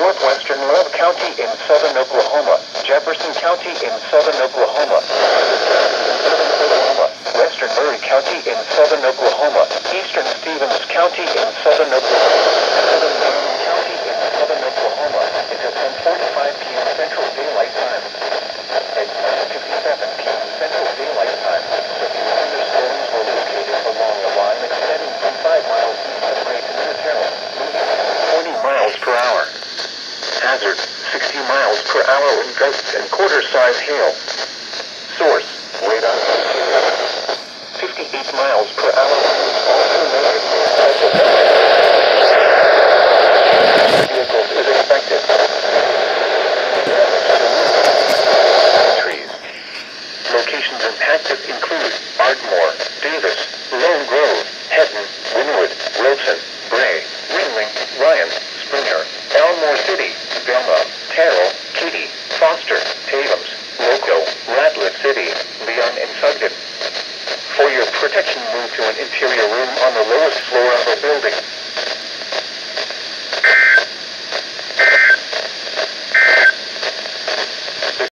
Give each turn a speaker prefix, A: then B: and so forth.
A: Northwestern Love County in southern Oklahoma, Jefferson County in southern Oklahoma, Western Murray County in southern Oklahoma, Eastern Stevens County in southern Oklahoma, Southern Marion County in southern Oklahoma until 10:45 p.m. Central Daylight Time. At 9:57 p.m. Central Daylight Time, severe thunderstorms were located along a line extending from 5 miles east of Brayton to Terrell, moving 40 miles per hour. Hazard, 60 miles per hour in gusts and quarter-size hail. Source, radar. 58 miles per hour also noted. Vehicles is expected. Trees. Locations impacted include Ardmore, Davis, Lone Grove, Heaton, Winwood, Wilson, Bray, Ringling, Ryan, Springer, Elmore City, Belma, Terrell, Katy, Foster, Tatum's, Loco, Radlett City, Leon, and Sugden. For your protection, move to an interior room on the lowest floor of the building.